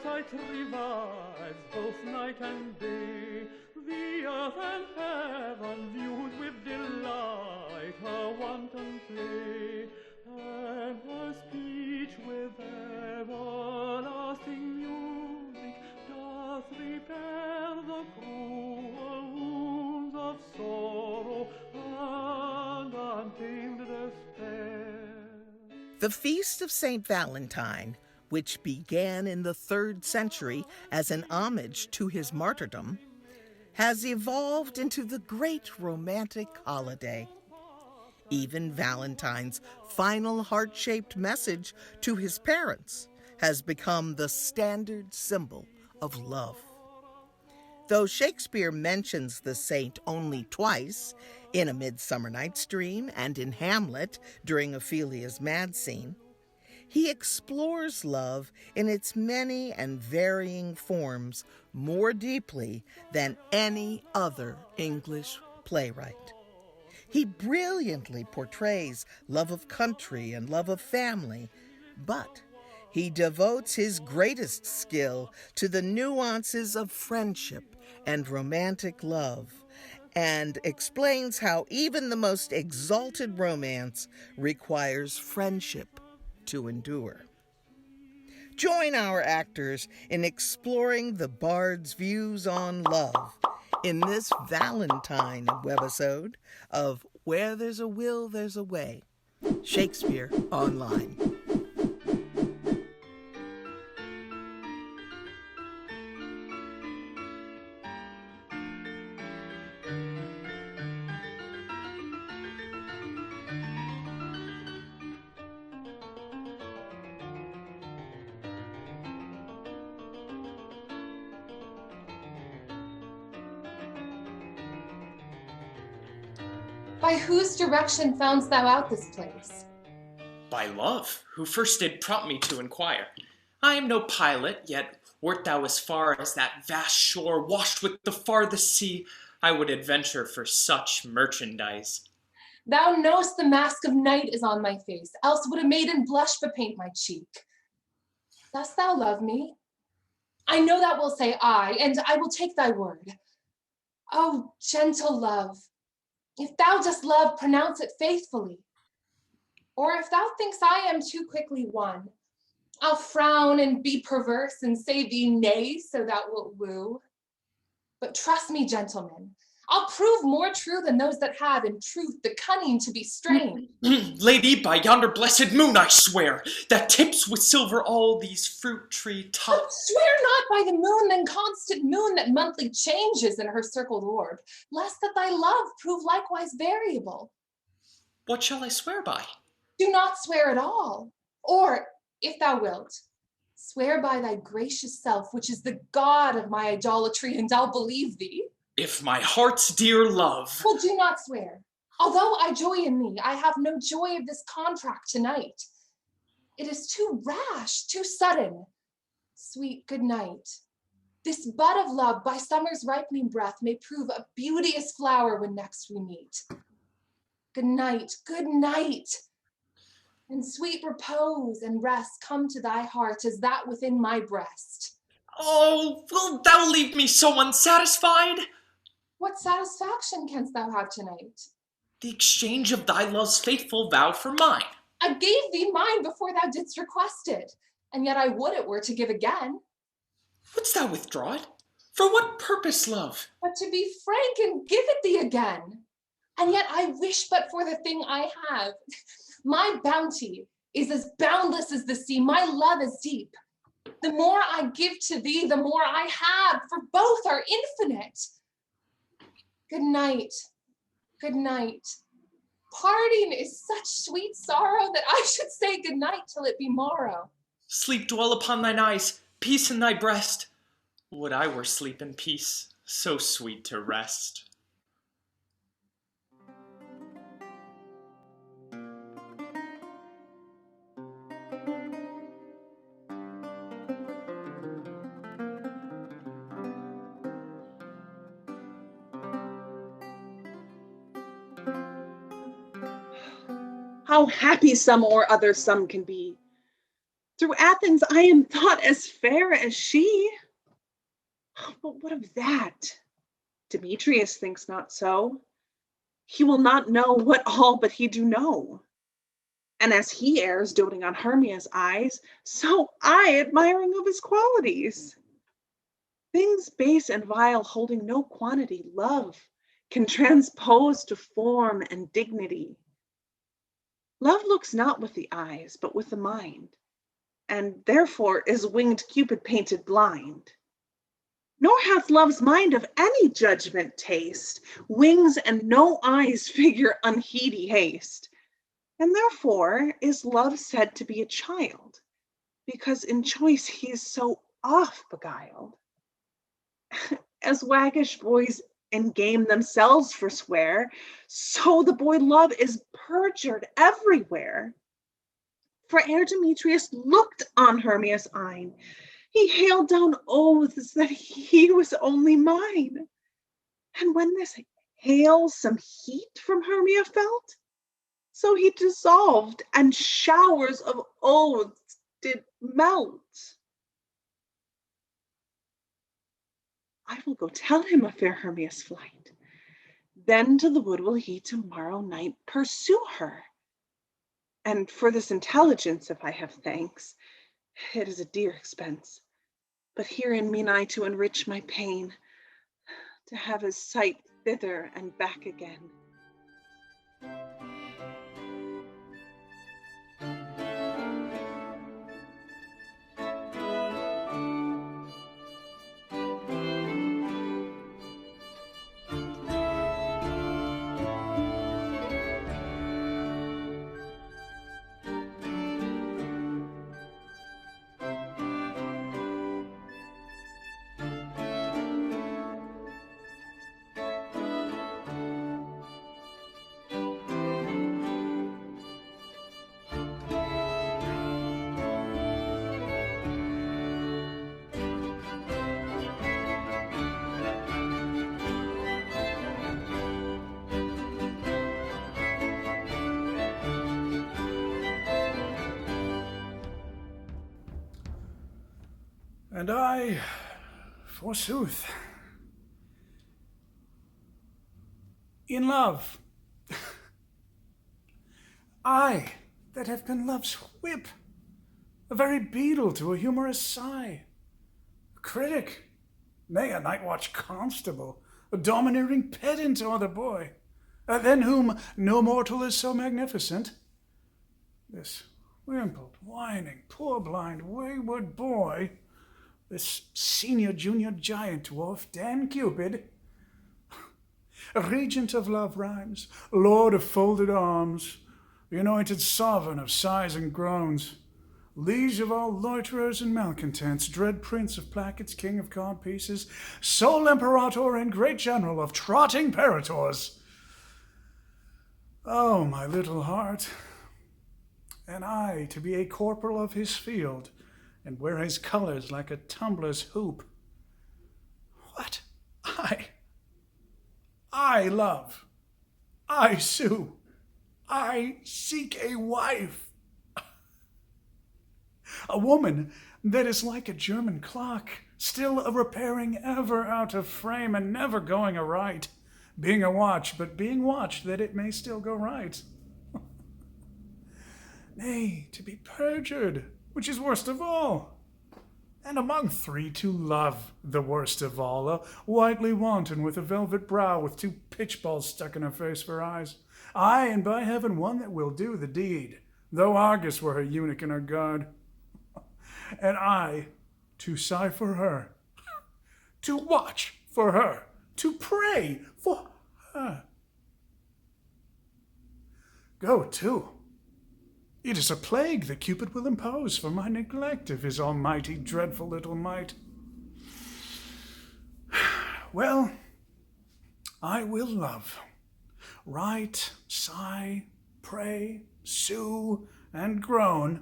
sight revives both night and day. The earth and heaven viewed with delight her wanton play, and her speech with everlasting music doth repair the cruel wounds of sorrow and untamed despair. The Feast of St. Valentine, which began in the 3rd century as an homage to his martyrdom, has evolved into the great romantic holiday. Even Valentine's final heart-shaped message to his parents has become the standard symbol of love. Though Shakespeare mentions the saint only twice, in A Midsummer Night's Dream and in Hamlet during Ophelia's mad scene, he explores love in its many and varying forms more deeply than any other English playwright. He brilliantly portrays love of country and love of family, but he devotes his greatest skill to the nuances of friendship and romantic love, and explains how even the most exalted romance requires friendship to endure. Join our actors in exploring the bard's views on love in this Valentine webisode of Where There's a Will, There's a Way, Shakespeare Online. By whose direction foundst thou out this place? By love, who first did prompt me to inquire. I am no pilot, yet wert thou as far as that vast shore washed with the farthest sea, I would adventure for such merchandise. Thou know'st the mask of night is on my face, else would a maiden blush bepaint my cheek. Dost thou love me? I know thou wilt say aye, and I will take thy word. Oh, gentle love, if thou dost love, pronounce it faithfully. Or if thou thinkst I am too quickly won, I'll frown and be perverse and say thee nay, so thou wilt woo. But trust me, gentlemen, I'll prove more true than those that have in truth the cunning to be strange. Lady, by yonder blessed moon I swear, that tips with silver all these fruit tree tops. Oh, swear not by the moon, then constant moon that monthly changes in her circled orb, lest that thy love prove likewise variable. What shall I swear by? Do not swear at all. Or, if thou wilt, swear by thy gracious self, which is the god of my idolatry, and I'll believe thee. If my heart's dear love. Well, do not swear. Although I joy in thee, I have no joy of this contract tonight. It is too rash, too sudden. Sweet good night. This bud of love by summer's ripening breath may prove a beauteous flower when next we meet. Good night, good night. And sweet repose and rest come to thy heart as that within my breast. Oh, wilt thou leave me so unsatisfied? What satisfaction canst thou have tonight? The exchange of thy love's faithful vow for mine. I gave thee mine before thou didst request it, and yet I would it were to give again. Wouldst thou withdraw it? For what purpose, love? But to be frank and give it thee again. And yet I wish but for the thing I have. My bounty is as boundless as the sea, my love is deep. The more I give to thee, the more I have, for both are infinite. Good night, good night. Parting is such sweet sorrow that I should say good night till it be morrow. Sleep dwell upon thine eyes, peace in thy breast. Would I were sleep and peace, so sweet to rest. How happy some or other some can be. Through Athens I am thought as fair as she. But what of that? Demetrius thinks not so. He will not know what all but he do know. And as he errs, doting on Hermia's eyes, so I admiring of his qualities. Things base and vile holding no quantity, love can transpose to form and dignity. Love looks not with the eyes, but with the mind, and therefore is winged Cupid painted blind. Nor hath love's mind of any judgment taste, wings and no eyes figure unheedy haste. And therefore is love said to be a child, because in choice he is so oft beguiled. As waggish boys in game themselves forswear, so the boy love is perjured everywhere. For ere Demetrius looked on Hermia's eyne, he hailed down oaths that he was only mine. And when this hail some heat from Hermia felt, so he dissolved, and showers of oaths did melt. I will go tell him of fair Hermia's flight. Then to the wood will he tomorrow night pursue her. And for this intelligence, if I have thanks, it is a dear expense. But herein mean I to enrich my pain, to have his sight thither and back again. And I, forsooth, in love, I that have been love's whip, a very beadle to a humorous sigh, a critic, nay, a night-watch constable, a domineering pedant o'er the boy, than whom no mortal is so magnificent. This wimpled, whining, poor blind, wayward boy, this senior junior giant dwarf, Dan Cupid, regent of love rhymes, lord of folded arms, the anointed sovereign of sighs and groans, liege of all loiterers and malcontents, dread prince of plackets, king of card pieces, sole imperator and great general of trotting peritors. Oh, my little heart, and I to be a corporal of his field, and wear his colors like a tumbler's hoop. What? I love, I sue, I seek a wife. A woman that is like a German clock, still a-repairing, ever out of frame, and never going aright, being a watch, but being watched that it may still go right. Nay, to be perjured, which is worst of all. And among three to love, the worst of all, a whitely wanton with a velvet brow, with two pitchballs stuck in her face for eyes. Aye, and by heaven, one that will do the deed, though Argus were her eunuch and her guard. And I to sigh for her, to watch for her, to pray for her. Go to. It is a plague that Cupid will impose for my neglect of his almighty dreadful little might. Well, I will love, write, sigh, pray, sue, and groan.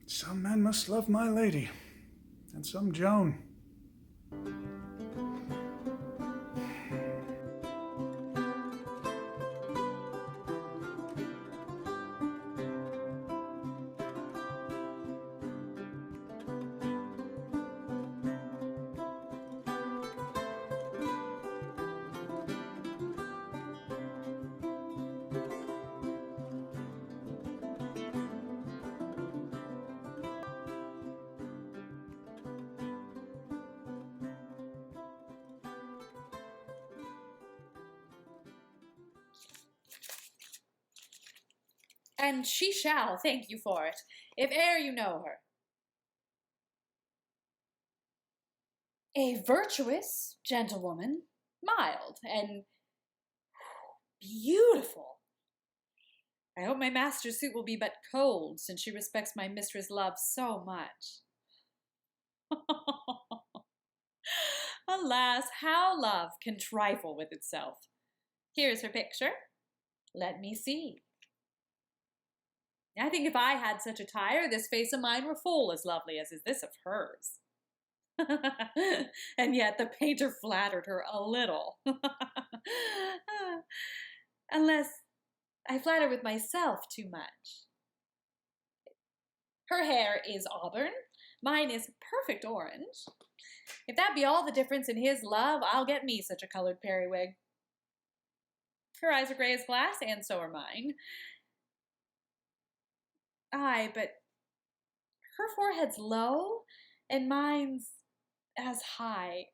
Some men must love my lady, and some Joan. And she shall thank you for it, if e'er you know her. A virtuous gentlewoman, mild and beautiful. I hope my master's suit will be but cold, since she respects my mistress' love so much. Alas, how love can trifle with itself. Here's her picture. Let me see. I think if I had such attire, this face of mine were full as lovely as is this of hers. And yet the painter flattered her a little. Unless I flatter with myself too much. Her hair is auburn, mine is perfect orange. If that be all the difference in his love, I'll get me such a colored periwig. Her eyes are gray as glass, and so are mine. Aye, but her forehead's low, and mine's as high.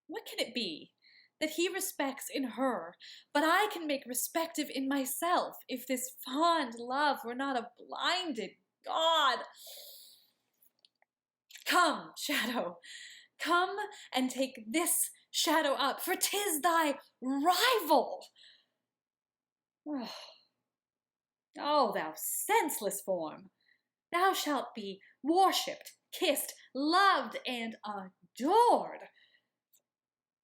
What can it be that he respects in her, but I can make respective in myself, if this fond love were not a blinded God? Come, shadow, come and take this shadow up, for 'tis thy rival. Oh, thou senseless form, thou shalt be worshipped, kissed, loved, and adored.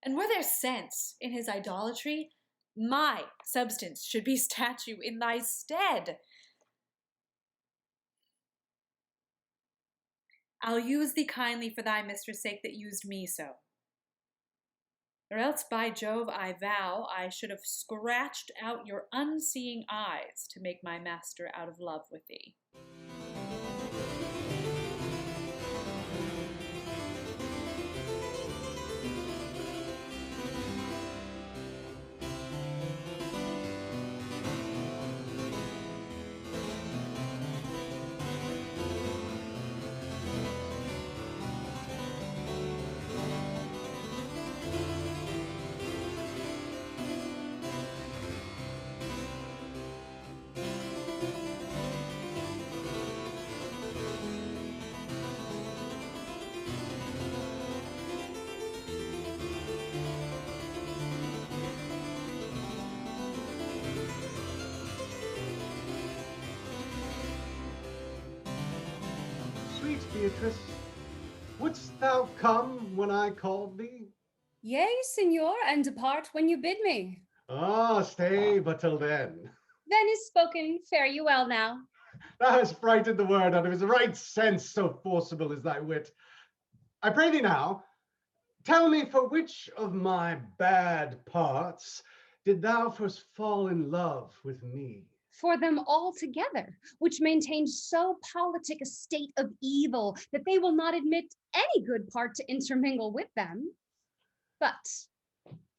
And were there sense in his idolatry, my substance should be statue in thy stead. I'll use thee kindly for thy mistress' sake that used me so. Or else, by Jove, I vow I should have scratched out your unseeing eyes to make my master out of love with thee. Sweet Beatrice, wouldst thou come when I called thee? Yea, signor, and depart when you bid me. Ah, stay but till then. Then is spoken. Fare you well now. Thou hast frighted the word out of his right sense, so forcible is thy wit. I pray thee now, tell me for which of my bad parts did thou first fall in love with me? For them all together, which maintain so politic a state of evil that they will not admit any good part to intermingle with them. But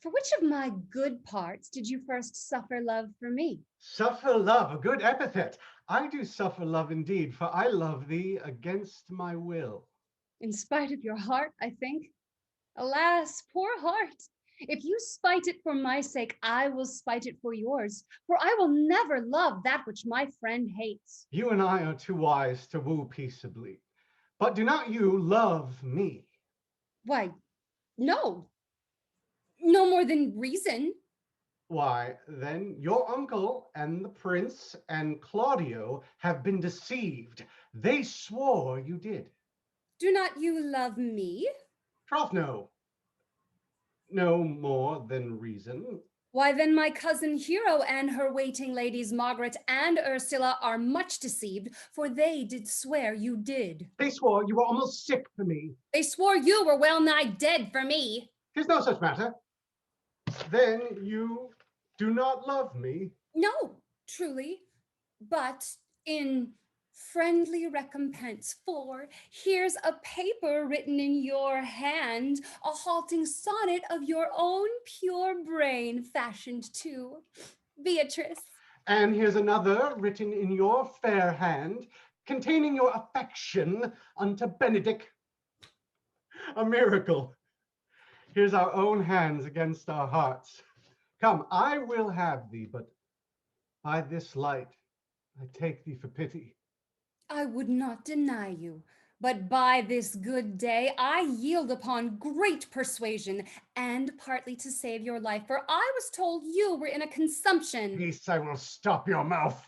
for which of my good parts did you first suffer love for me? Suffer love, a good epithet. I do suffer love indeed, for I love thee against my will. In spite of your heart, I think. Alas, poor heart. If you spite it for my sake, I will spite it for yours, for I will never love that which my friend hates. You and I are too wise to woo peaceably. But do not you love me? Why, no. No more than reason. Why, then your uncle and the prince and Claudio have been deceived. They swore you did. Do not you love me? Troth, no. No more than reason. Why, then my cousin Hero and her waiting ladies Margaret and Ursula are much deceived, for they did swear you did. They swore you were almost sick for me. They swore you were well nigh dead for me. 'Tis no such matter. Then you do not love me? No, truly, but in friendly recompense, for here's a paper written in your hand, a halting sonnet of your own pure brain, fashioned to Beatrice. And here's another written in your fair hand, containing your affection unto Benedict. A miracle. Here's our own hands against our hearts. Come, I will have thee, but By this light, I take thee for pity. I would not deny you, but by this good day I yield upon great persuasion, and partly to save your life, for I was told you were in a consumption. Peace, I will stop your mouth.